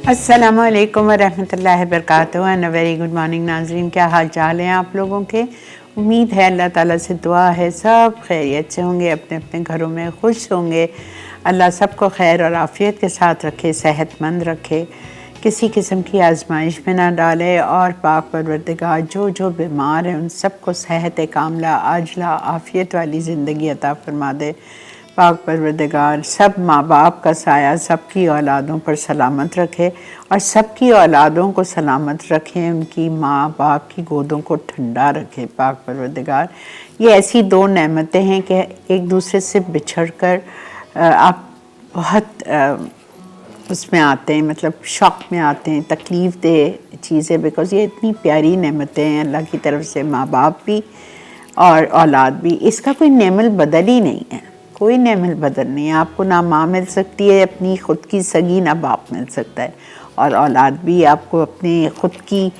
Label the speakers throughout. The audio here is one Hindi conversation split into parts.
Speaker 1: अस्सलामु अलैकुम वरहमतुल्लाहि वबरकातुहू and a very good morning नाज़रीन। क्या हाल चाल हैं आप लोगों के। उम्मीद है अल्लाह ताला से दुआ है सब खैरियत से होंगे, अपने अपने घरों में खुश होंगे। अल्लाह सबको खैर और आफ़ियत के साथ रखे, सेहतमंद रखे, किसी किस्म की आजमाइश में ना डाले। और पाक परवरदिगार जो जो बीमार हैं उन सबको सेहत कामला आजला आफ़ियत वाली ज़िंदगी अता फरमा दे। पाक परवरदिगार सब माँ बाप का साया सबकी औलादों पर सलामत रखे और सबकी औलादों को सलामत रखें, उनकी माँ बाप की गोदों को ठंडा रखे। पाक परवरदिगार, ये ऐसी दो नेमतें हैं कि एक दूसरे से बिछड़कर आप बहुत उसमें आते हैं, मतलब शौक में आते हैं, तकलीफ़ दे चीज़ें, बिकॉज़ ये इतनी प्यारी नेमतें हैं अल्लाह की तरफ से, माँ बाप भी और औलाद भी। इसका कोई नेमल बदल ही नहीं है, कोई नेमल बदल नहीं है। आपको ना माँ मिल सकती है अपनी ख़ुद की सगी, ना बाप मिल सकता है, और औलाद भी आपको अपनी ख़ुद की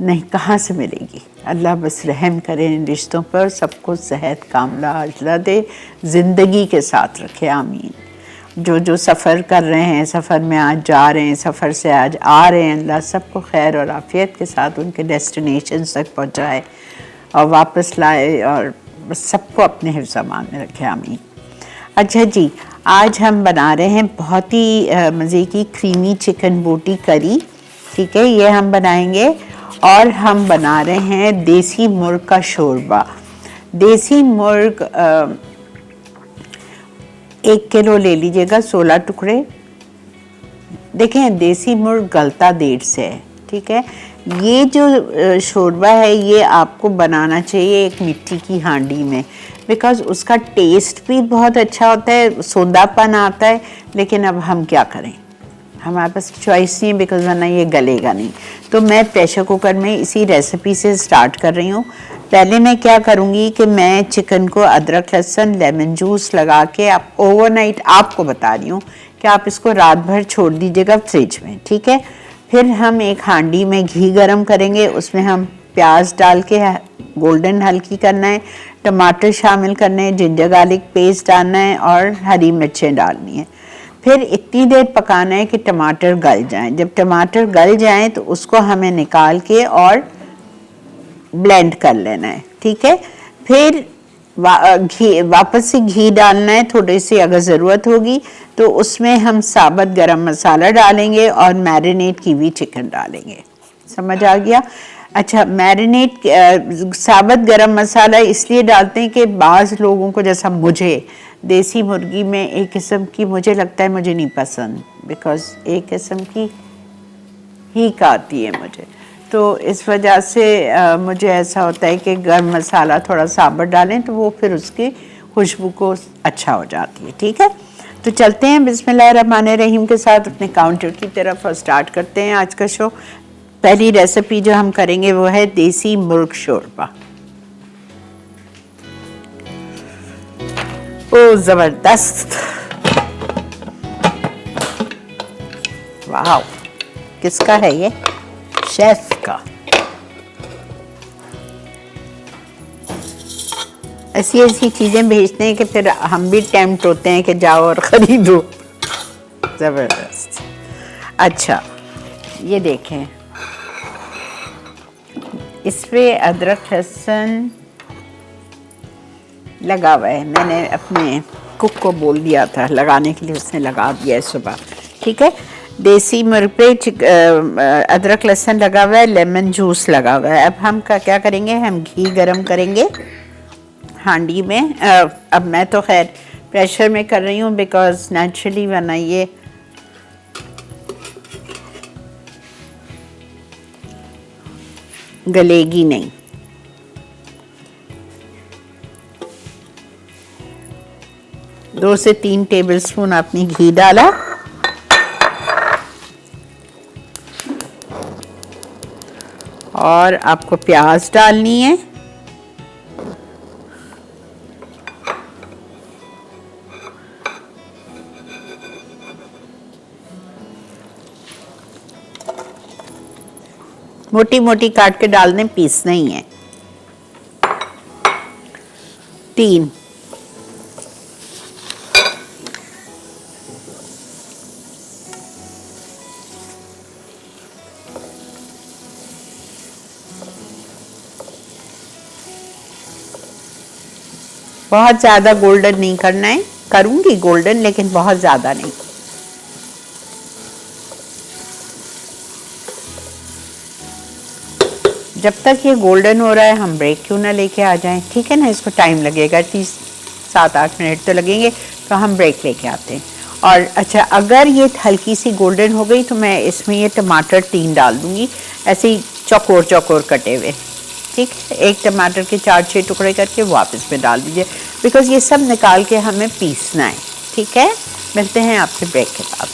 Speaker 1: नहीं कहाँ से मिलेगी। अल्लाह बस रहम करे इन रिश्तों पर, सबको सेहत कामला आजला दे, ज़िंदगी के साथ रखे, आमीन। जो जो सफ़र कर रहे हैं, सफ़र में आज जा रहे हैं, सफ़र से आज आ रहे हैं, अल्लाह सबको खैर और आफ़ियत के साथ उनके डेस्टिनेशन तक पहुँचाए और वापस लाए, और बस सबको अपने हिफ्ज़-ए-मान में रखे, आमीन। अच्छा जी, आज हम बना रहे हैं बहुत ही मज़े की क्रीमी चिकन बोटी करी। ठीक है, ये हम बनाएंगे। और हम बना रहे हैं देसी मुर्ग का शोरबा। देसी मुर्ग 1 किलो ले लीजिएगा, 16 टुकड़े। देखें, देसी मुर्ग गलता देर से है। ठीक है, ये जो शोरबा है ये आपको बनाना चाहिए एक मिट्टी की हांडी में, बिकॉज़ उसका टेस्ट भी बहुत अच्छा होता है, सोंधापन आता है। लेकिन अब हम क्या करें, हमारे पास चॉइस नहीं है, बिकॉज़ वरना ये गलेगा नहीं। तो मैं प्रेशर कुकर में इसी रेसिपी से स्टार्ट कर रही हूँ। पहले मैं क्या करूँगी कि मैं चिकन को अदरक लहसुन लेमन जूस लगा के, आप ओवरनाइट, आपको बता रही हूँ कि आप इसको रात भर छोड़ दीजिएगा फ्रिज में। ठीक है, फिर हम एक हांडी में घी गरम करेंगे, उसमें हम प्याज डाल के गोल्डन हल्की करना है, टमाटर शामिल करने हैं, जिंजर गार्लिक पेस्ट डालना है और हरी मिर्चें डालनी है। फिर इतनी देर पकाना है कि टमाटर गल जाएं। जब टमाटर गल जाएं तो उसको हमें निकाल के और ब्लेंड कर लेना है। ठीक है, फिर वापस से घी डालना है थोड़ी सी, अगर ज़रूरत होगी तो उसमें हम साबुत गरम मसाला डालेंगे और मैरिनेट की हुई चिकन डालेंगे। समझ आ गया। अच्छा, मैरिनेट साबुत गरम मसाला इसलिए डालते हैं कि बाज़ लोगों को, जैसा मुझे, देसी मुर्गी में एक किस्म की मुझे लगता है मुझे नहीं पसंद, बिकॉज़ एक किस्म की हीक आती है मुझे, तो इस वजह से मुझे ऐसा होता है कि गरम मसाला थोड़ा साबुत डालें तो वो फिर उसकी खुशबू को अच्छा हो जाती है। ठीक है, तो चलते हैं बिस्मिल्लाहिर्रहमानिर्रहीम के साथ अपने काउंटर की तरफ और स्टार्ट करते हैं आज का शो। पहली रेसिपी जो हम करेंगे वो है देसी मुर्ग शोरबा। ओ ज़बरदस्त, वाह, किसका है ये? शेफ का। ऐसी ऐसी चीज़ें भेजते हैं कि फिर हम भी टेम्प्ट होते हैं कि जाओ और ख़रीदो। ज़बरदस्त। अच्छा, ये देखें, इसमें अदरक लहसुन लगा हुआ है। मैंने अपने कुक को बोल दिया था लगाने के लिए, उसने लगा दिया है सुबह। ठीक है, देसी मुर्ग पे अदरक लहसुन लगा हुआ है, लेमन जूस लगा हुआ है। अब हम क्या करेंगे, हम घी गरम करेंगे हांडी में। अब मैं तो खैर प्रेशर में कर रही हूँ, बिकॉज़ नेचुरली वरना ये गलेगी नहीं। दो से 3 टेबलस्पून आपने घी डाला और आपको प्याज डालनी है। मोटी मोटी काट के डालने, पीसना ही है। 3 बहुत ज़्यादा गोल्डन नहीं करना है, करूँगी गोल्डन लेकिन बहुत ज़्यादा नहीं। जब तक ये गोल्डन हो रहा है हम ब्रेक क्यों ना लेके आ जाएं, ठीक है ना। इसको टाइम लगेगा, 7-8 मिनट तो लगेंगे, तो हम ब्रेक लेके आते हैं। और अच्छा, अगर ये हल्की सी गोल्डन हो गई तो मैं इसमें ये टमाटर 3 डाल दूँगी, ऐसे ही चौकोर चौकोर कटे हुए, ठीक है। एक टमाटर के 4-6 टुकड़े करके वापस में डाल दीजिए, बिकॉज़ ये सब निकाल के हमें पीसना है, ठीक है। मिलते हैं आपसे ब्रेक के बाद।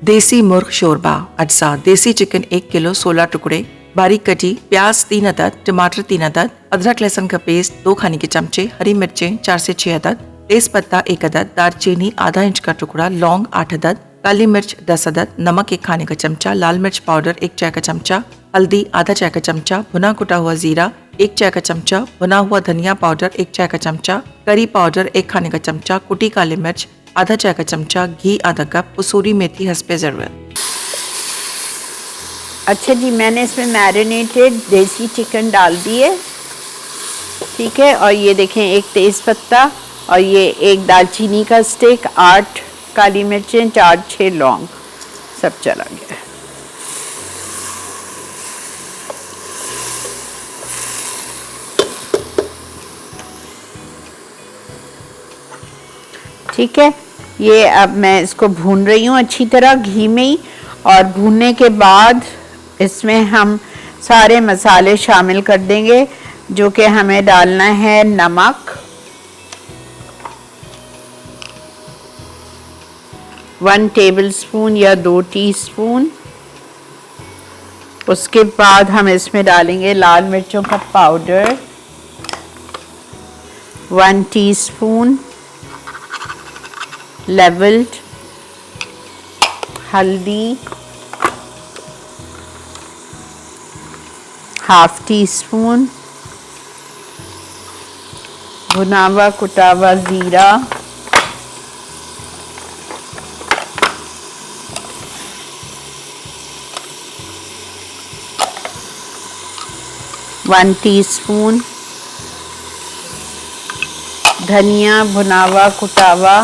Speaker 2: देसी मुर्ग शोरबा अज्जा। देसी चिकन 1 किलो 16 टुकड़े, बारीक कटी प्याज 3 अदद, टमाटर 3 अदद, अदरक लहसुन का पेस्ट 2 खाने के चमचे, हरी मिर्चें 4 से 6 अदद, तेज पत्ता 1 अदद, दालचीनी आधा इंच का टुकड़ा, लौंग 8 अदद, काली मिर्च 10 अदद, नमक 1 खाने का चमचा, लाल मिर्च पाउडर 1 चाय का चमचा, हल्दी आधा चाय का चमचा, भुना कुटा हुआ जीरा 1 चाय का चमचा, भुना हुआ धनिया पाउडर 1 चाय का चमचा, करी पाउडर 1 खाने का चमचा, कुटी काली मिर्च आधा चाय का चमचा, घी आधा कप, कसूरी मेथी हस्बे ज़रूरत।
Speaker 1: अच्छा जी, मैंने इसमें मैरिनेटेड देसी चिकन डाल दिए, ठीक है। और ये देखें, एक तेज़ पत्ता और ये एक दालचीनी का स्टिक, 8 काली मिर्चें, 4-6 लौंग, सब चला गया। ठीक है, ये अब मैं इसको भून रही हूँ अच्छी तरह घी में ही। और भूनने के बाद इसमें हम सारे मसाले शामिल कर देंगे, जो कि हमें डालना है नमक 1 टेबलस्पून या 2 टीस्पून। उसके बाद हम इसमें डालेंगे लाल मिर्चों का पाउडर 1 टीस्पून, लेवल्ड हल्दी 1/2 टीस्पून, भुना हुआ कुटा हुआ जीरा 1 टीस्पून, धनिया भुना हुआ कुटा हुआ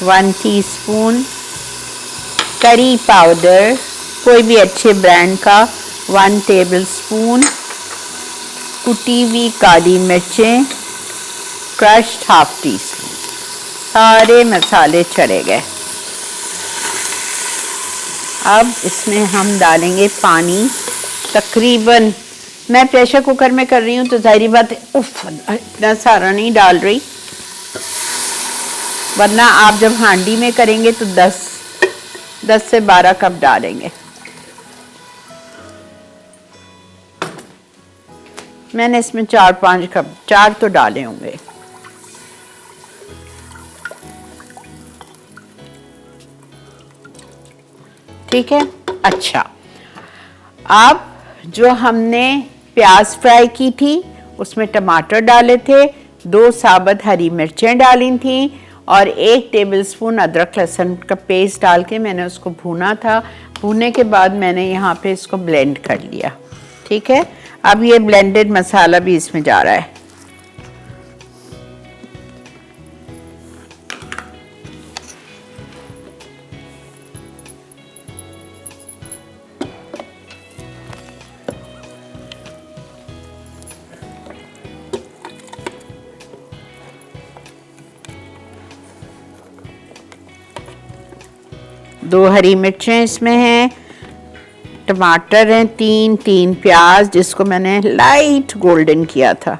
Speaker 1: 1 टीस्पून, करी पाउडर कोई भी अच्छे ब्रांड का 1 टेबलस्पून, कुटी हुई काली मिर्चें क्रश्ड 1/2 टीस्पून। सारे मसाले चढ़े गए। अब इसमें हम डालेंगे पानी, तकरीबन मैं प्रेशर कुकर में कर रही हूँ तो जाहिर बात है इतना सारा नहीं डाल रही, वरना आप जब हांडी में करेंगे तो 10 से 12 कप डालेंगे। मैंने इसमें 4-5 कप, 4 तो डाले होंगे। ठीक है। अच्छा, अब जो हमने प्याज फ्राई की थी उसमें टमाटर डाले थे, 2 साबुत हरी मिर्चें डाली थी और 1 टेबलस्पून अदरक लहसुन का पेस्ट डाल के मैंने उसको भूना था। भूनने के बाद मैंने यहाँ पे इसको ब्लेंड कर लिया। ठीक है, अब ये ब्लेंडेड मसाला भी इसमें जा रहा है। दो हरी मिर्चें इसमें हैं, टमाटर हैं 3 प्याज जिसको मैंने लाइट गोल्डन किया था।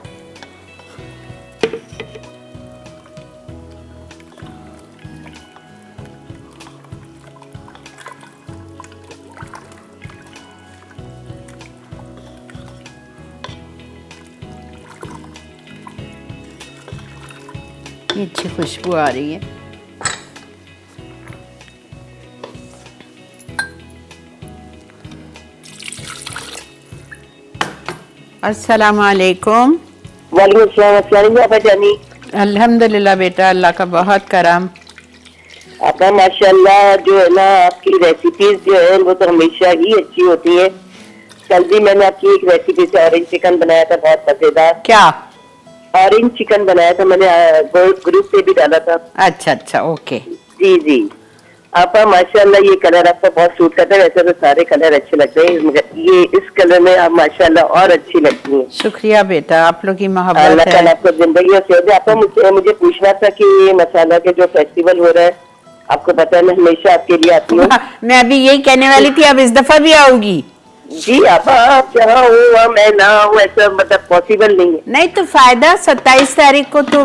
Speaker 1: अच्छी खुशबू आ रही है। अस्सलाम वालेकुम।
Speaker 3: वालेकुम जानी।
Speaker 1: अल्हम्दुलिल्लाह बेटा, अल्लाह का बहुत करम।
Speaker 3: आपका माशाल्लाह जो है ना, आपकी रेसिपीज जो है वो तो हमेशा ही अच्छी होती है। कल भी मैंने आपकी एक रेसिपी से ऑरेंज चिकन बनाया था, बहुत मजेदार।
Speaker 1: क्या?
Speaker 3: ऑरेंज चिकन बनाया था मैंने, ग्रुप पे भी डाला था।
Speaker 1: अच्छा अच्छा, ओके।
Speaker 3: जी जी। आपा माशाल्लाह ये कलर आपका बहुत सूट करता है, वैसे तो सारे कलर अच्छे लगते हैं मगर ये इस कलर में आप माशाल्लाह और अच्छी लगती हैं।
Speaker 1: शुक्रिया बेटा, आप लोग की मोहब्बत
Speaker 3: अल्लाह ताला
Speaker 1: है।
Speaker 3: आपको जिंदगी और सेहत दे। आपका मुझे पूछना था कि ये मसाला के जो फेस्टिवल हो रहा है, आपको पता है मैं हमेशा आपके लिए आती हूँ।
Speaker 1: मैं अभी यही कहने वाली थी, अब इस दफा भी आओगी?
Speaker 3: जी आपा, आप जहाँ हो वहाँ मैं ना हूँ, ऐसा मतलब पॉसिबल नहीं है।
Speaker 1: नहीं तो फायदा, 27 तारीख को तो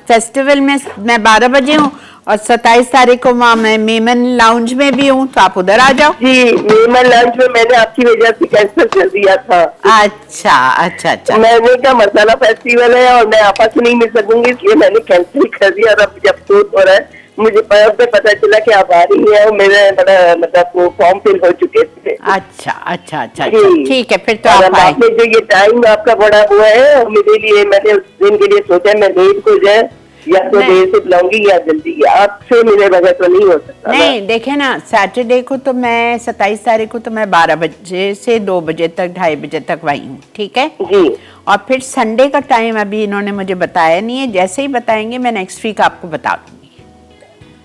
Speaker 1: फेस्टिवल में मैं 12 बजे हूँ और 27 तारीख को वहाँ मैं मेमन लाउंज में भी हूँ, तो आप उधर आ जाओ।
Speaker 3: जी, मेमन लंच में मैंने आपकी वजह से कैंसिल कर दिया था।
Speaker 1: अच्छा अच्छा अच्छा।
Speaker 3: मैंने कहा मसाला फेस्टिवल है और मैं आपा से नहीं मिल सकूंगी, इसलिए मैंने कैंसिल कर दिया। और अब जब अफसोस हो रहा है, मुझे पता चला कि आप आ रही हैं और मेरे बड़ा मतलब वो फॉर्म फिल हो चुके थे।
Speaker 1: अच्छा अच्छा अच्छा,
Speaker 3: जी।
Speaker 1: ठीक है, फिर तो
Speaker 3: और
Speaker 1: आप
Speaker 3: अब
Speaker 1: आए।
Speaker 3: आपने जो ये टाइम आपका बड़ा हुआ है, और मेरे लिए मैंने उस दिन के लिए सोचा मैं लेट को जाए या तो
Speaker 1: नहीं।
Speaker 3: देर से बुलाऊंगी या जल्दी, आपसे मिले बगैर तो नहीं हो सकता ना।
Speaker 1: नहीं देखे ना, सैटरडे को तो मैं 27 तारीख को तो मैं 12 बजे से 2 बजे तक, 2:30 बजे तक वही हूँ, ठीक है।
Speaker 3: जी
Speaker 1: और फिर संडे का टाइम अभी इन्होंने मुझे बताया नहीं है, जैसे ही बताएंगे मैं नेक्स्ट वीक आपको बता दूंगी।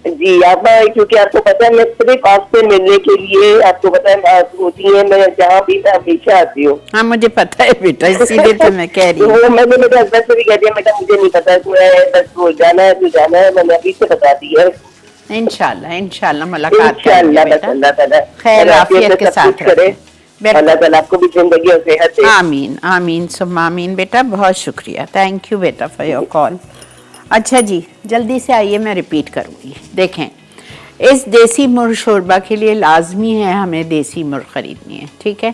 Speaker 3: जी आप, क्योंकि आपको पता है मैं सिर्फ आपसे मिलने के लिए, आपको पता है आप होती है, मैं जहाँ भी मैं हमेशा आती हूँ।
Speaker 1: हाँ मुझे पता है बेटा, इसीलिए तो मैं कह रही हूँ।
Speaker 3: तो मैंने मेरे हस्बैंड से भी कह दिया, मैं मुझे नहीं पता है, बस वो जाना है तो जाना है, मैंने अभी से बता दी है।
Speaker 1: इंशाल्लाह इंशाल्लाह मुलाकात करेंगे
Speaker 3: इंशाअल्लाह, बस
Speaker 1: बेटा।
Speaker 3: अल्लाह ताला
Speaker 1: खैर आफियत के साथ
Speaker 3: करे।
Speaker 1: रखें।
Speaker 3: अल्लाह ताला आपको भी जिंदगी और सेहत दे।
Speaker 1: आमीन आमीन सुम्मा आमीन बेटा, बहुत शुक्रिया, थैंक यू बेटा फॉर योर कॉल। अच्छा जी, जल्दी से आइए, मैं रिपीट करूँगी। देखें, इस देसी मुर्ग शोरबा के लिए लाजमी है हमें देसी मुर्ग ख़रीदनी है, ठीक है।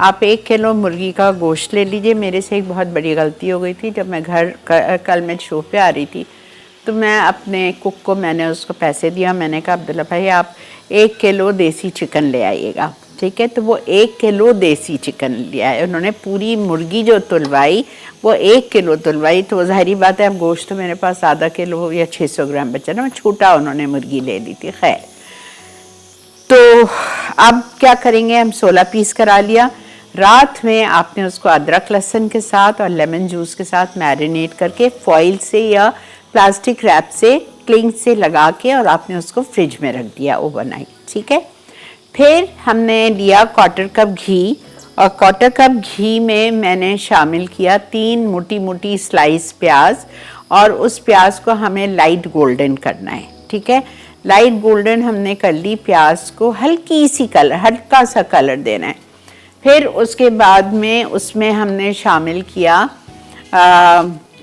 Speaker 1: आप 1 किलो मुर्गी का गोश्त ले लीजिए। मेरे से एक बहुत बड़ी गलती हो गई थी, जब मैं घर कल मैं शो पे आ रही थी तो मैं अपने कुक को मैंने उसको पैसे दिया, मैंने कहा अब्दुल्ला भाई आप 1 किलो देसी चिकन ले आइएगा, ठीक है। तो वो 1 किलो देसी चिकन लिया है उन्होंने, पूरी मुर्गी जो तुलवाई वो 1 किलो तुलवाई। तो ज़ाहिरी बात है, अब गोश्त तो मेरे पास आधा किलो या 600 ग्राम बचा ना, छोटा उन्होंने मुर्गी ले ली थी। खैर, तो अब क्या करेंगे, हम 16 पीस करा लिया। रात में आपने उसको अदरक लहसुन के साथ और लेमन जूस के साथ मैरिनेट करके फॉइल से या प्लास्टिक रैप से क्लिंग से लगा के और आपने उसको फ्रिज में रख दिया ओवरनाइट, ठीक है। फिर हमने लिया 1/4 कप घी और 1/4 कप घी में मैंने शामिल किया 3 मोटी मोटी स्लाइस प्याज, और उस प्याज को हमें लाइट गोल्डन करना है, ठीक है। लाइट गोल्डन हमने कर ली प्याज को, हल्की सी कलर, हल्का सा कलर देना है। फिर उसके बाद में उसमें हमने शामिल किया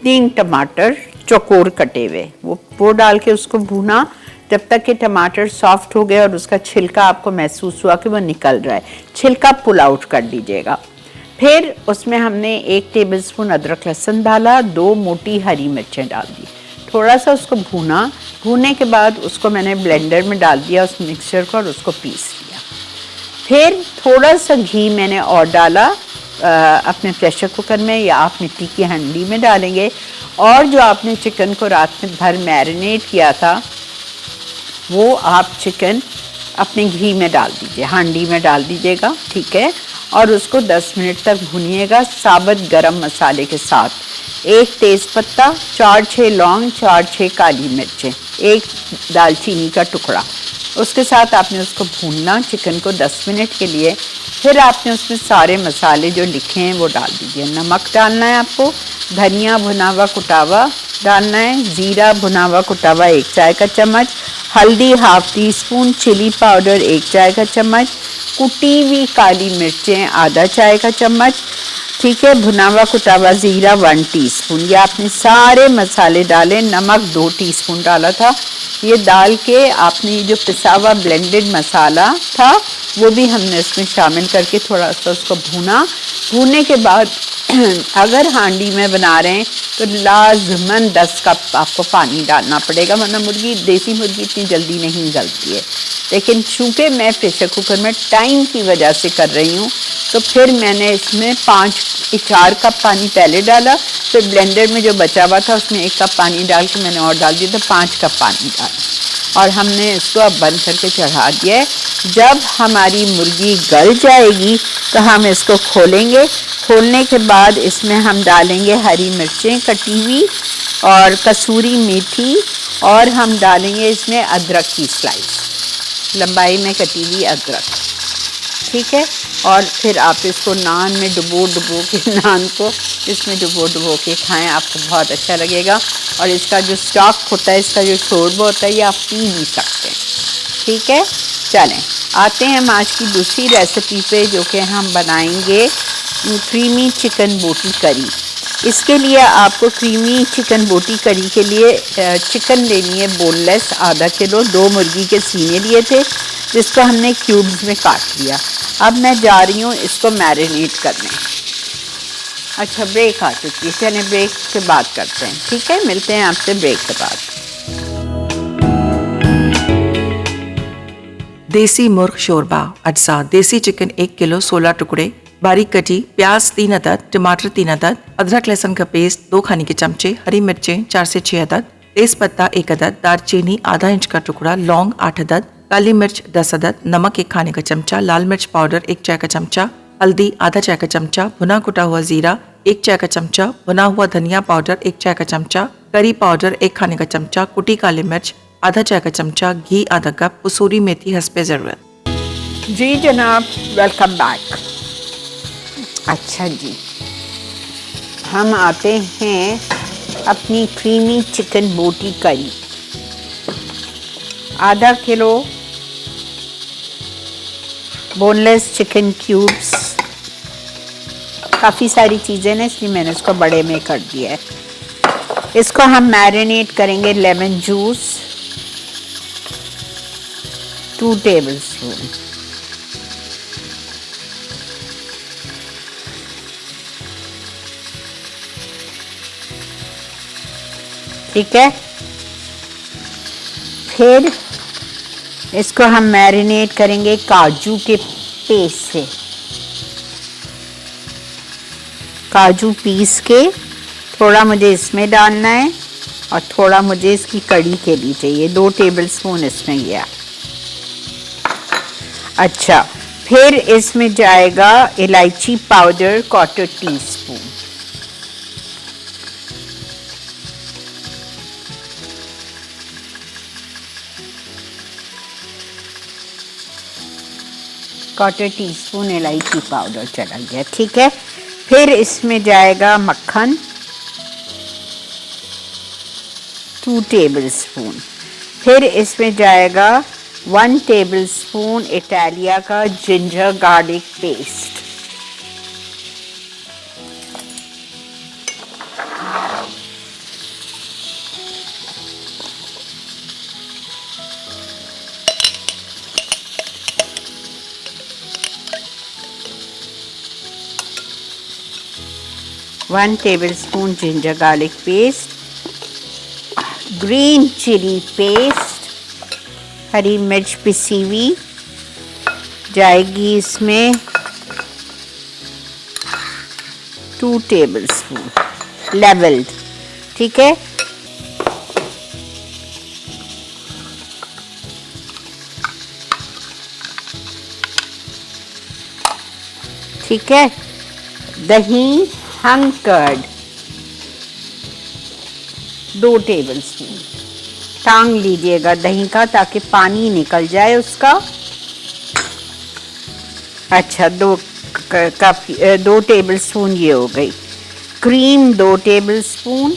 Speaker 1: 3 टमाटर चौकोर कटे हुए, वो डाल के उसको भूना जब तक कि टमाटर सॉफ्ट हो गए और उसका छिलका आपको महसूस हुआ कि वो निकल रहा है, छिलका पुल आउट कर दीजिएगा। फिर उसमें हमने 1 टेबलस्पून अदरक लहसुन डाला, 2 मोटी हरी मिर्चें डाल दी, थोड़ा सा उसको भूना। भूनने के बाद उसको मैंने ब्लेंडर में डाल दिया उस मिक्सचर को और उसको पीस लिया। फिर थोड़ा सा घी मैंने और डाला अपने प्रेशर कुकर में या आप मिट्टी की हांडी में डालेंगे, और जो आपने चिकन को रात में भर मैरिनेट किया था वो आप चिकन अपने घी में डाल दीजिए, हांडी में डाल दीजिएगा, ठीक है। और उसको 10 मिनट तक भूनिएगा साबुत गरम मसाले के साथ। 1 तेज़पत्ता, 4-6 लौंग, 4-6 काली मिर्चें, 1 दालचीनी का टुकड़ा, उसके साथ आपने उसको भूनना चिकन को 10 मिनट के लिए। फिर आपने उसमें सारे मसाले जो लिखे हैं वो डाल दीजिए। नमक डालना है आपको, धनिया भुना हुआ कुटावा डालना है, ज़ीरा भुना हुआ कुटावा 1 चाय का चम्मच, हल्दी 1/2 टीस्पून, चिली पाउडर 1 चाय का चम्मच, कुटी हुई काली मिर्चें आधा चाय का चम्मच, ठीक है। भुना हुआ कुटावा ज़ीरा 1 टीस्पून। ये आपने सारे मसाले डाले, नमक 2 टीस्पून डाला था। ये डाल के आपने ये जो पिसा हुआ ब्लेंडेड मसाला था वो भी हमने इसमें शामिल करके थोड़ा सा उसको भूना। भूनने के बाद अगर हांडी में बना रहे हैं तो लाजमन 10 कप आपको पानी डालना पड़ेगा, वरना मुर्गी, देसी मुर्गी इतनी जल्दी नहीं गलती है। लेकिन चूँकि मैं प्रेशर कुकर में टाइम की वजह से कर रही हूँ तो फिर मैंने इसमें 4 कप पानी पहले डाला, फिर ब्लेंडर में जो बचा हुआ था उसमें 1 कप पानी डाल के मैंने और डाल दिया, तो 5 कप पानी डाला। और हमने इसको अब बंद करके चढ़ा दिया है। जब हमारी मुर्गी गल जाएगी तो हम इसको खोलेंगे। खोलने के बाद इसमें हम डालेंगे हरी मिर्चें कटी हुई और कसूरी मेथी, और हम डालेंगे इसमें अदरक की स्लाइस, लंबाई में कटी हुई अदरक, ठीक है। और फिर आप इसको नान में डुबो के नान को इसमें डुबो के खाएं, आपको बहुत अच्छा लगेगा। और इसका जो स्टॉक होता है, इसका जो शोरबा होता है, ये आप पी भी सकते हैं, ठीक है। चलें आते हैं हम आज की दूसरी रेसिपी पे, जो कि हम बनाएंगे क्रीमी चिकन बोटी करी। इसके लिए आपको क्रीमी चिकन बोटी करी के लिए चिकन लेनी है बोनलेस आधा किलो। 2 मुर्गी के सीने लिए थे जिसको हमने क्यूब्स में काट लिया। अब मैं जा रही हूँ इसको मैरिनेट करने। अच्छा ब्रेक आ चुकी है, चलें ब्रेक के बाद करते हैं, ठीक है। मिलते हैं आपसे ब्रेक के बाद।
Speaker 2: देसी मुर्ग शोरबा अज्जा। देसी चिकन 1 किलो 16 टुकड़े, बारीक कटी प्याज 3 अदद, टमाटर 3 अदद, अदरक लहसुन का पेस्ट 2 खाने के चमचे, हरी मिर्चें 4 से 6 अदद, तेज पत्ता 1 अदद, दालचीनी आधा इंच का टुकड़ा, लौंग 8 अदद, काली मिर्च 10 अदद, नमक 1 खाने का चमचा, लाल मिर्च पाउडर 1 चाय का चमचा, हल्दी आधा चाय का चमचा, भुना कुटा हुआ जीरा 1 चाय का चमचा, भुना हुआ धनिया पाउडर 1 चाय का चमचा, करी पाउडर 1 खाने का चमचा, कुटी काली मिर्च आधा चाय का चमचा, घी आधा कप, कसूरी मेथी हस्बे जरूरत।
Speaker 1: जी जनाब, वेलकम बैक। अच्छा जी, हम आते हैं अपनी क्रीमी चिकन बोटी करी। आधा किलो बोनलेस चिकन क्यूब्स, काफ़ी सारी चीज़ें ना इसलिए मैंने इसको बड़े में कर दिया है। इसको हम मैरिनेट करेंगे लेमन जूस 2 टेबलस्पून, ठीक है। फिर इसको हम मैरिनेट करेंगे काजू के पेस्ट से। काजू पीस के थोड़ा मुझे इसमें डालना है और थोड़ा मुझे इसकी कड़ी के लिए चाहिए, 2 टेबलस्पून इसमें गया। अच्छा, फिर इसमें जाएगा इलायची पाउडर 1/4 टीस्पून, क्वार्टर टीस्पून इलायची पाउडर चला गया, ठीक है। फिर इसमें जाएगा मक्खन 2 टेबलस्पून। फिर इसमें जाएगा 1 टेबलस्पून इटालिया का ginger garlic paste, one tablespoon ginger garlic paste, green chilli paste, हरी मिर्च पिसी हुई जाएगी इसमें 2 टेबलस्पून लेवल्ड, ठीक है। ठीक है, दही हंग कर्ड 2 टेबलस्पून, टांग लीजिएगा दही का ताकि पानी निकल जाए उसका। अच्छा, 2 टेबलस्पून ये हो गई। क्रीम 2 टेबलस्पून,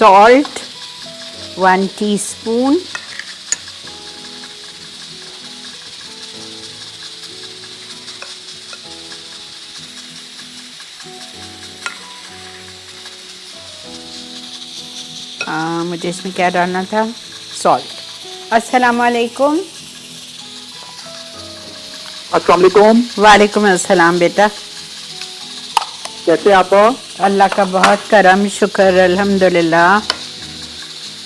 Speaker 1: salt 1 teaspoon, मुझे इसमें क्या डालना था, सॉल्ट। अस्सलाम वालेकुम।
Speaker 4: अस्सलाम वालेकुम।
Speaker 1: वालेकुम अस्सलाम बेटा,
Speaker 4: कैसे आप?
Speaker 1: अल्लाह का बहुत करम शुक्र अल्हम्दुलिल्लाह।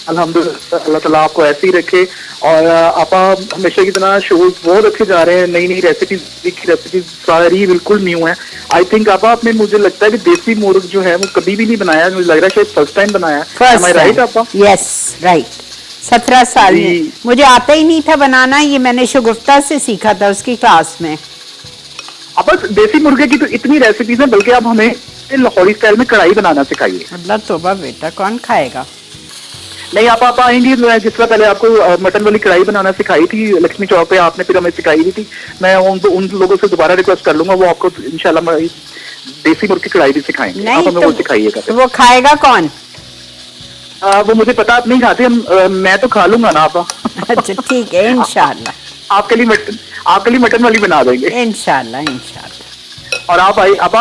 Speaker 4: अल्हम्दुलिल्लाह, अल्लाह ताला आपको ऐसे ही रखे और आपा हमेशा की तरह शोज बहुत अच्छे जा रहे हैं, नई नई रेसिपीज सारी बिल्कुल न्यू है। आई थिंक आपा आपने, मुझे लगता है कि देसी मुर्ग जो है वो कभी भी नहीं बनाया, मुझे लग रहा है शायद फर्स्ट टाइम बनाया है। Am I right आपा?
Speaker 1: Yes right. 17 साल
Speaker 4: जी।
Speaker 1: में मुझे आता ही नहीं था बनाना, ये मैंने शगुफ्ता से सीखा था उसकी क्लास में।
Speaker 4: आपा देसी मुर्गे की तो इतनी रेसिपीज हैं, बल्कि आप हमें लाहौरी स्टाइल में कढ़ाई बनाना सिखाइए।
Speaker 1: अल्लाह तौबा बेटा, कौन खाएगा।
Speaker 4: नहीं आप आएंगी, मैं जिस तरह पहले आपको मटन वाली कढ़ाई बनाना सिखाई थी लक्ष्मी चौक पे, आपने फिर हमें सिखाई दी थी, मैं उन लोगों से दोबारा रिक्वेस्ट कर लूंगा, वो आपको इंशाल्लाह देसी मुर्ग की कढ़ाई भी सिखाएंगे। आप हमें वो सिखाइएगा।
Speaker 1: तो वो खाएगा कौन।
Speaker 4: वो मुझे पता आप नहीं खाते, मैं तो खा लूंगा ना आप।
Speaker 1: अच्छा ठीक है, इंशाल्लाह
Speaker 4: आपके लिए मटन वाली बना देंगे
Speaker 1: इंशाल्लाह इंशाल्लाह।
Speaker 4: और आप आई आप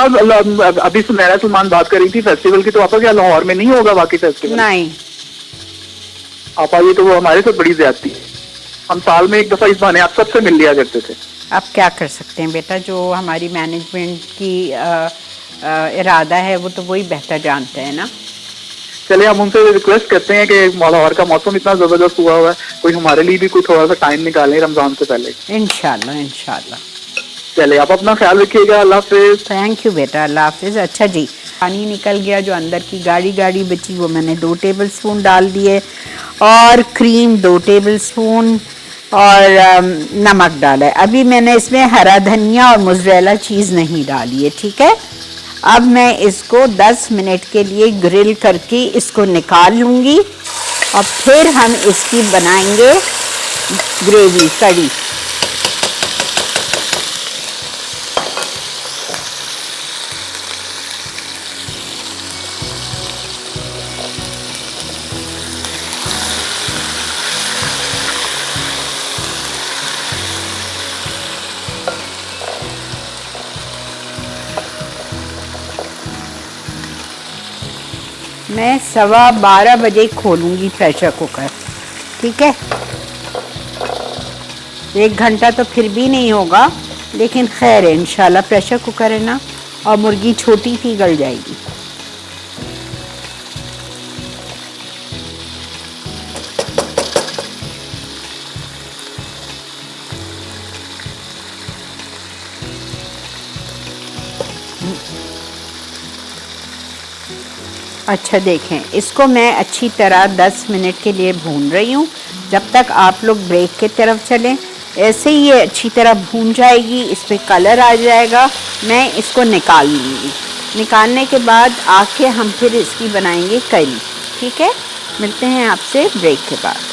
Speaker 4: अभी सुनहरा सलमान बात कर रही थी फेस्टिवल की, तो आपका क्या लाहौर में नहीं होगा बाकी फेस्टिवल?
Speaker 1: नहीं
Speaker 4: आप आइए, तो वो हमारे साथ बड़ी ज्यादती है, हम साल में एक दफा इस बहाने आप सबसे मिल लिया करते थे।
Speaker 1: अब क्या कर सकते हैं बेटा, जो हमारी मैनेजमेंट की इरादा है वो तो वही बेहतर जानते हैं ना।
Speaker 4: चलिए हम उनसे रिक्वेस्ट करते हैं कि लाहौर का मौसम इतना जबरदस्त हुआ हुआ है, कोई हमारे लिए भी कोई थोड़ा सा टाइम निकालें रमजान से पहले।
Speaker 1: इंशाल्लाह इंशाल्लाह।
Speaker 4: चलिए आप अपना ख्याल रखिएगा, अल्लाह हाफिज।
Speaker 1: थैंक यू बेटा, अल्लाह हाफिज। अच्छा जी, पानी निकल गया, जो अंदर की गाढ़ी बची वो मैंने 2 टेबल स्पून डाल दिए, और क्रीम 2 टेबल स्पून, और नमक डाला है। अभी मैंने इसमें हरा धनिया और मोज़रेला चीज़ नहीं डाली है, ठीक है। अब मैं इसको 10 मिनट के लिए ग्रिल करके इसको निकाल लूँगी, और फिर हम इसकी बनाएंगे ग्रेवी कड़ी। मैं 12:15 बजे खोलूँगी प्रेशर कुकर, ठीक है। 1 घंटा तो फिर भी नहीं होगा, लेकिन खैर है, इंशाल्लाह प्रेशर कुकर है ना, और मुर्गी छोटी सी गल जाएगी। अच्छा देखें, इसको मैं अच्छी तरह 10 मिनट के लिए भून रही हूँ, जब तक आप लोग ब्रेक की तरफ चलें। ऐसे ही ये अच्छी तरह भून जाएगी, इस पर कलर आ जाएगा, मैं इसको निकाल लूँगी। निकालने के बाद आके हम फिर इसकी बनाएंगे करी, ठीक है। मिलते हैं आपसे ब्रेक के बाद।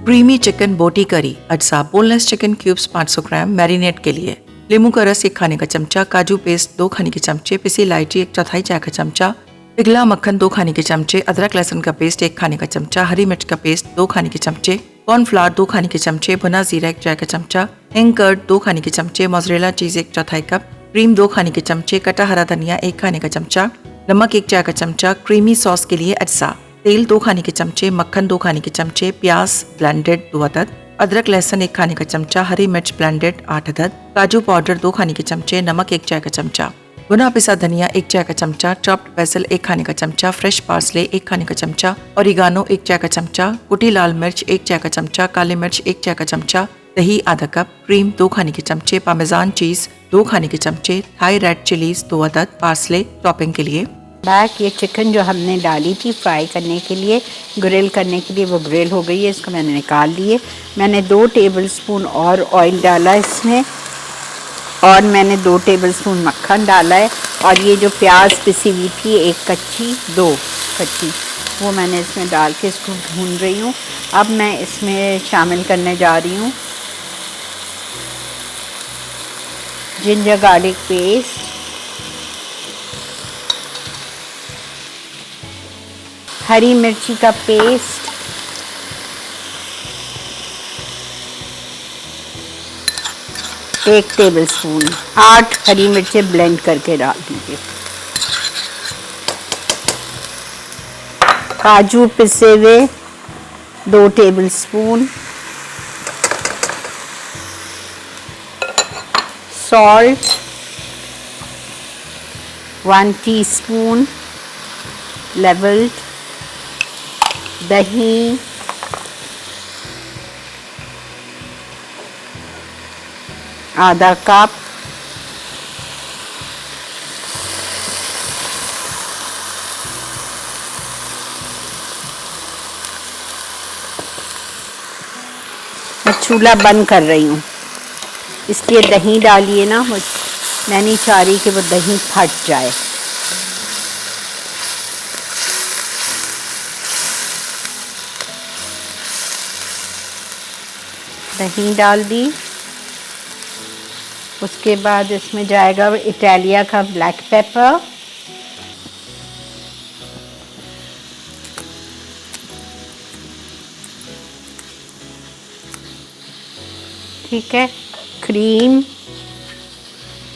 Speaker 2: क्रीमी चिकन बोटी करी अज्जा बोनलेस चिकन क्यूब्स 500 ग्राम मैरिनेट के लिए। नींबू का रस 1 खाने का चमचा, काजू पेस्ट 2 खाने के चमचे, पिसी इलायची 1/4 चाय का चमचा, पिघला मक्खन 2 खाने के चमचे, अदरक लहसुन का पेस्ट 1 खाने का चमचा, हरी मिर्च का पेस्ट 2 खाने के चमचे, कॉर्नफ्लावर 2 खाने के चमचे, भुना जीरा 1 चाय का चमचा, हिंग कर्ड 2 खाने के चमचे, मोज़रेला चीज 1/4 कप, क्रीम 2 खाने के चमचे, कटा हरा धनिया 1 खाने का चमचा, नमक 1 चाय का चमचा, क्रीमी सॉस के लिए अज्जा, तेल 2 खाने के चमचे, मक्खन 2 खाने के चमचे, प्याज ब्लेंडेड 2 अदद, अदरक लहसुन 1 खाने का चमचा, हरी मिर्च ब्लेंडेड 8 अदद, काजू पाउडर 2 खाने के चमचे, नमक 1 चाय का चमचा, भुना पिसा धनिया 1 चाय का चमचा, चॉप्ड बेसल 1 खाने का चमचा, फ्रेश पार्सले 1 खाने का चमचा, ओरिगानो 1 चाय का चमचा, कुटी लाल मिर्च 1 चाय का चमचा, काली मिर्च 1 चाय का चमचा, दही आधा कप, क्रीम 2 खाने के चमचे, पामेजान चीज 2 खाने के चमचे, थाई रेड चिलीज 2 अदद, पार्सले टॉपिंग के लिए।
Speaker 1: बैक ये चिकन जो हमने डाली थी फ्राई करने के लिए, ग्रिल करने के लिए, वो ग्रिल हो गई है, इसको मैंने निकाल लिए। मैंने 2 टेबलस्पून और ऑयल डाला इसमें, और मैंने 2 टेबलस्पून मक्खन डाला है, और ये जो प्याज पिसी हुई थी 1 कच्ची 2 कच्ची, वो मैंने इसमें डाल के इसको भून रही हूँ। अब मैं इसमें शामिल करने जा रही हूँ जिंजर गार्लिक पेस्ट, हरी मिर्ची का पेस्ट, एक टेबलस्पून, 8 हरी मिर्चें ब्लेंड करके डाल दीजिए, काजू पिसे हुए 2 टेबलस्पून, salt, 1 teaspoon leveled, दही, आधा कप, मैं चूल्हा बंद कर रही हूँ इसलिए दही डालिए ना, मैं नहीं चाह रही कि वो दही फट जाए। दही डाल दी। उसके बाद इसमें जाएगा इटालिया का ब्लैक पेपर, ठीक है, क्रीम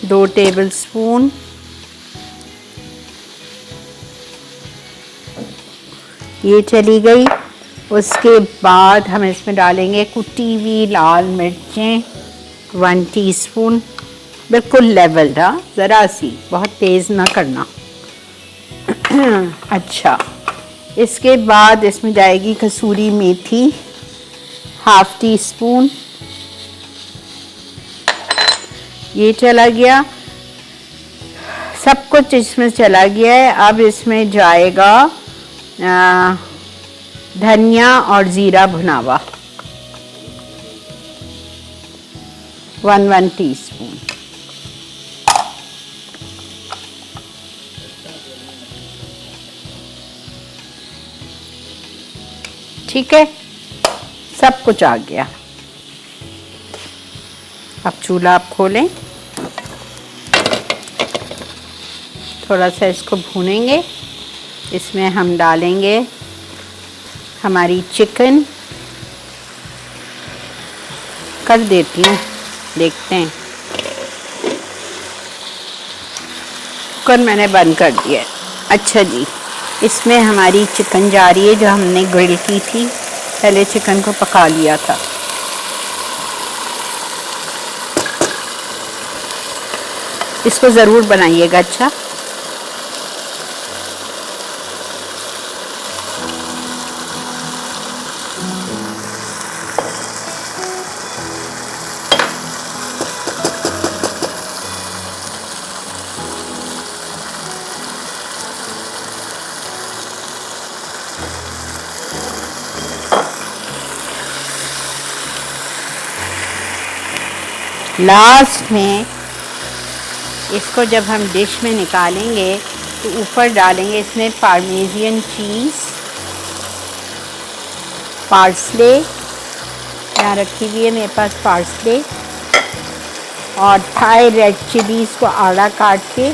Speaker 1: 2 टेबलस्पून, ये चली गई। उसके बाद हम इसमें डालेंगे कुटी हुई लाल मिर्चें 1 टीस्पून, बिल्कुल लेवल्ड, हाँ, ज़रा सी, बहुत तेज़ ना करना। अच्छा, इसके बाद इसमें जाएगी कसूरी मेथी 1/2 टीस्पून, ये चला गया, सब कुछ इसमें चला गया है। अब इसमें जाएगा धनिया और ज़ीरा भुना हुआ 1 टीस्पून, ठीक है, सब कुछ आ गया। अब चूल्हा आप खोलें, थोड़ा सा इसको भूनेंगे। इसमें हम डालेंगे हमारी चिकन, कर देती हूँ, देखते हैं। कुकर मैंने बंद कर दिया है। अच्छा जी, इसमें हमारी चिकन जा रही है जो हमने ग्रिल की थी, पहले चिकन को पका लिया था। इसको ज़रूर बनाइएगा। अच्छा, लास्ट में इसको जब हम डिश में निकालेंगे तो ऊपर डालेंगे इसमें पार्मेजियन चीज़, पार्सले, यहाँ रखी हुई है मेरे पास पार्सले, और थाई रेड चिलीज़ को आड़ा काट के,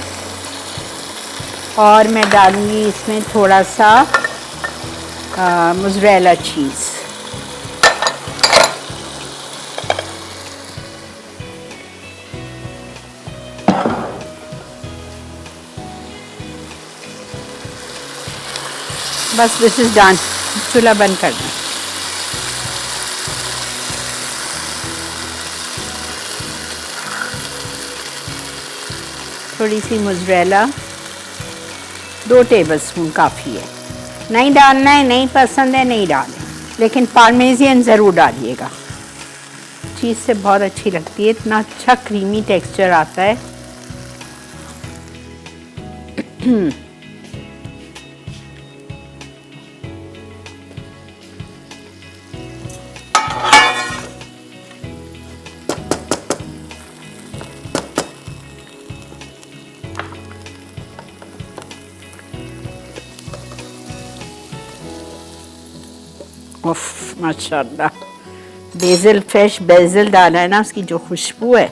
Speaker 1: और मैं डालूँगी इसमें थोड़ा सा मोज़रेला चीज़। बस दिस इज़ डन। चूल्हा बंद कर दें। थोड़ी सी मोज़रेला 2 टेबलस्पून काफ़ी है, नहीं डालना है, नहीं पसंद है नहीं डालें, लेकिन पार्मेजियन ज़रूर डालिएगा, चीज़ से बहुत अच्छी लगती है, इतना अच्छा क्रीमी टेक्सचर आता है। उफ, माशाल्लाह, बेज़ल, फ्रेश बेज़ल डाला है ना, उसकी जो खुशबू है,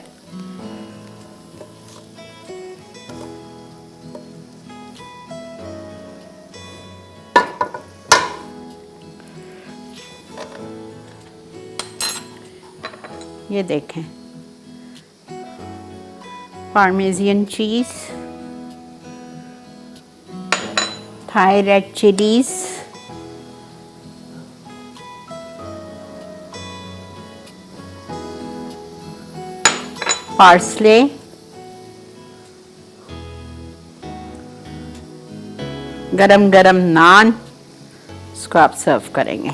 Speaker 1: ये देखें, पार्मेजियन चीज़, थाई रेड चिलीज़, पार्सले, गरम गरम नान, इसको आप सर्व करेंगे।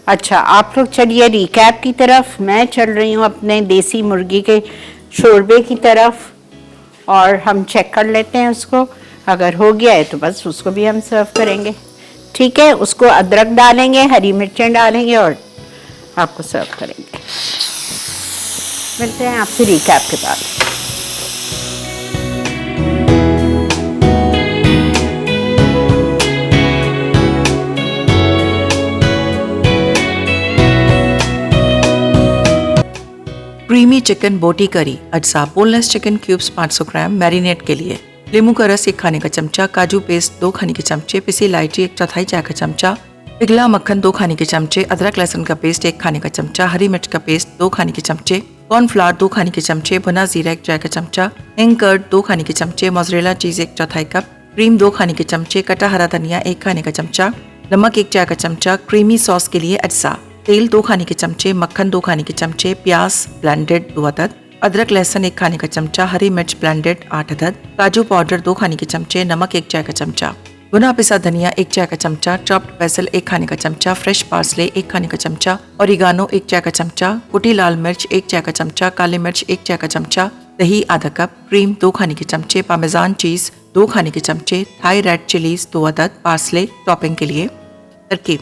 Speaker 1: अच्छा, आप लोग चलिए रिकैप की तरफ, मैं चल रही हूँ अपने देसी मुर्गी के शोरबे की तरफ, और हम चेक कर लेते हैं उसको। अगर हो गया है तो बस उसको भी हम सर्व करेंगे। ठीक है, उसको अदरक डालेंगे, हरी मिर्चें डालेंगे और आपको सर्व करेंगे। मिलते हैं आपसे रिकैप के बाद।
Speaker 2: क्रीमी चिकन बोटी करी अज्जा, बोनलेस चिकन क्यूब्स 500 ग्राम मैरिनेट के लिए, नींबू का रस 1 खाने का चमचा, काजू पेस्ट 2 खाने के चमचे, पिसी इलायची 1/4 चाय का चमचा, पिघला मक्खन 2 खाने के चमचे, अदरक लहसुन का पेस्ट 1 खाने का चमचा, हरी मिर्च का पेस्ट 2 खाने के चमचे, कॉर्नफ्लावर 2 खाने के चमचे, भुना जीरा 1 चाय का चमचा, हिंग कर्ड 2 खाने के चमचे, मोज़रेला चीज 1/4 कप, क्रीम 2 खाने के चमचे, कटा हरा धनिया 1 खाने का चमचा, नमक 1 चाय का चमचा, क्रीमी सॉस के लिए अज्जा, तेल 2 खाने के चमचे, मक्खन 2 खाने के चमचे, प्याज ब्लेंडेड 2 अदद, अदरक लहसुन 1 खाने का चमचा, हरी मिर्च ब्लेंडेड 8 अदद, काजू पाउडर 2 खाने के चमचे, नमक 1 चाय का चमचा, भुना पिसा धनिया 1 चाय का चमचा, चॉप्ड बेसल 1 खाने का चमचा, फ्रेश पार्सले 1 खाने का चमचा, ओरिगानो 1 चाय का चमचा, कुटी लाल मिर्च 1 चाय का चमचा, काली मिर्च 1 चाय का चमचा, दही आधा कप, क्रीम 2 खाने के चमचे, पामेजान चीज 2 खाने के चमचे, थाई रेड चिलीज 2 अदद, पार्सले टॉपिंग के लिए। तरकीब: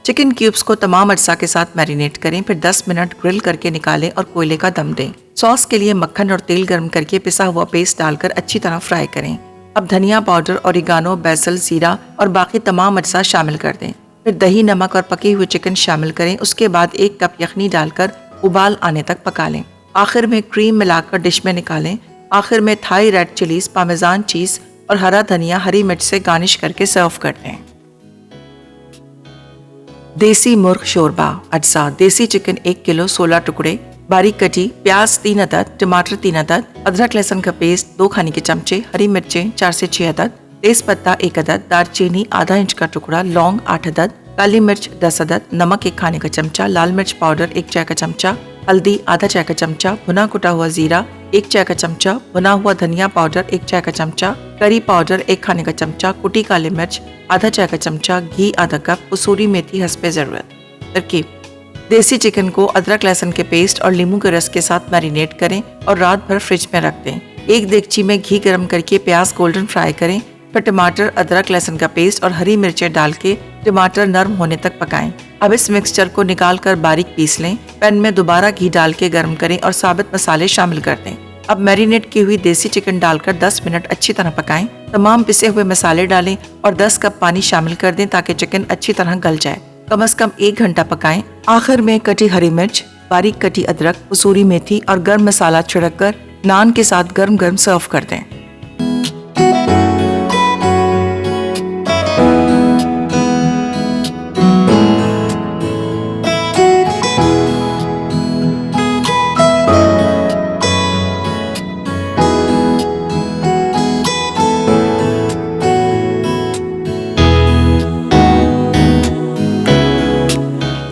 Speaker 2: चिकन क्यूब्स को तमाम अज्जा के साथ मैरिनेट करें, फिर 10 मिनट ग्रिल करके निकालें और कोयले का दम दें। सॉस के लिए मक्खन और तेल गर्म करके पिसा हुआ पेस्ट डालकर अच्छी तरह फ्राई करें। अब धनिया पाउडर, ओरिगानो, बेसल, जीरा और बाकी तमाम अज्जा शामिल कर दें। फिर दही, नमक और पके हुए चिकन शामिल करें। उसके बाद 1 कप यखनी डालकर उबाल आने तक पका लें। आखिर में क्रीम मिलाकर डिश में निकालें। आखिर में थाई रेड चिलीज, पामेजान चीज और हरा धनिया हरी मिर्च से गार्निश करके सर्व कर दें। देसी मुर्ग शोरबा अज्जा, देसी चिकन 1 किलो 16 टुकड़े, बारीक कटी, प्याज 3 अदद, टमाटर 3 अदद, अदरक लहसुन का पेस्ट 2 खाने के चमचे, हरी मिर्चें 4 से 6 अदद, तेज पत्ता 1 अदद, दालचीनी आधा इंच का टुकड़ा, लौंग 8 अदद, काली मिर्च 10 अदद, नमक 1 खाने का चमचा, लाल मिर्च पाउडर 1 चाय का चमचा, हल्दी आधा चाय का चमचा, भुना कुटा हुआ जीरा 1 चाय का चमचा, भुना हुआ धनिया पाउडर 1 चाय का चमचा, करी पाउडर 1 खाने का चमचा, कुटी काली मिर्च आधा चाय का चमचा, घी आधा कप, कसूरी मेथी हस्बे जरूरत। तरकीब: देसी चिकन को अदरक लहसुन के पेस्ट और नींबू के रस के साथ मैरिनेट करें और रात भर फ्रिज में रख दें। एक देगची में घी गर्म करके प्याज गोल्डन फ्राई करें, फिर टमाटर, अदरक लहसुन का पेस्ट और हरी मिर्चें डाल के टमाटर नरम होने तक पकाएं। अब इस मिक्सचर को निकाल कर बारीक पीस लें। पैन में दोबारा घी डाल के गर्म करें और साबित मसाले शामिल कर दें। अब मैरिनेट की हुई देसी चिकन डालकर 10 मिनट अच्छी तरह पकाएं। तमाम पिसे हुए मसाले डालें और 10 कप पानी शामिल कर दें ताकि चिकन अच्छी तरह गल जाए। कम से कम 1 घंटा पकाएं। आखिर में कटी हरी मिर्च, बारीक कटी अदरक, कसूरी मेथी और गर्म मसाला छिड़क कर नान के साथ गर्म गर्म सर्व कर दें।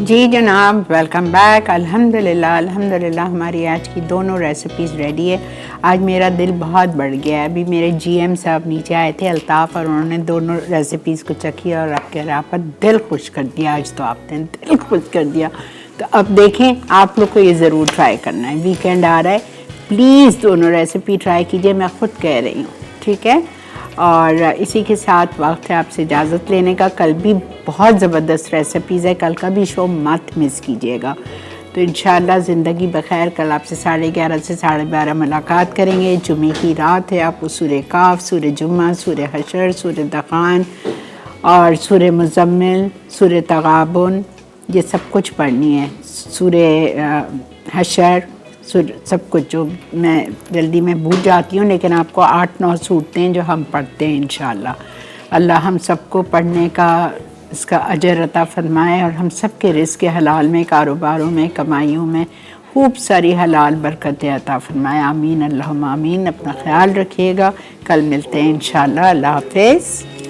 Speaker 1: जी जनाब, वेलकम बैक। अल्हम्दुलिल्लाह अल्हम्दुलिल्लाह हमारी आज की दोनों रेसिपीज़ रेडी है। आज मेरा दिल बहुत बढ़ गया है। अभी मेरे जीएम साहब नीचे आए थे अल्ताफ़, और उन्होंने दोनों रेसिपीज़ को चखी और आपका दिल खुश कर दिया। आज तो आपने दिल खुश कर दिया। तो अब देखें, आप लोग को ये ज़रूर ट्राई करना है। वीकेंड आ रहा है, प्लीज़ दोनों रेसिपी ट्राई कीजिए, मैं ख़ुद कह रही हूँ, ठीक है। और इसी के साथ वक्त है आपसे इजाज़त लेने का। कल भी बहुत ज़बरदस्त रेसिपीज़ है, कल का भी शो मत मिस कीजिएगा। तो इंशाअल्लाह ज़िंदगी बखैर कल आपसे 11:30 से 12:30 मुलाकात करेंगे। जुमे की रात है, आपको सूरह काफ, सूरह जुम्मा, सूरह हशर, सूरह दखान और सूरह मुज़म्मिल, सूरह तगाबुन, ये सब कुछ पढ़नी है। सूरह हशर, सब कुछ जो मैं जल्दी में भूल जाती हूँ, लेकिन आपको 8-9 सूरतें हैं जो हम पढ़ते हैं इंशाअल्लाह। अल्लाह हम सबको पढ़ने का इसका अजर अता फरमाए और हम सब के रिज़्क़ हलाल में, कारोबारों में, कमाइयों में खूब सारी हलाल बरकतें अता फरमाए। आमीन अल्लाहुम्मा आमीन। अपना ख्याल रखिएगा, कल मिलते हैं इंशाअल्लाह। अल्लाह हाफ़िज़।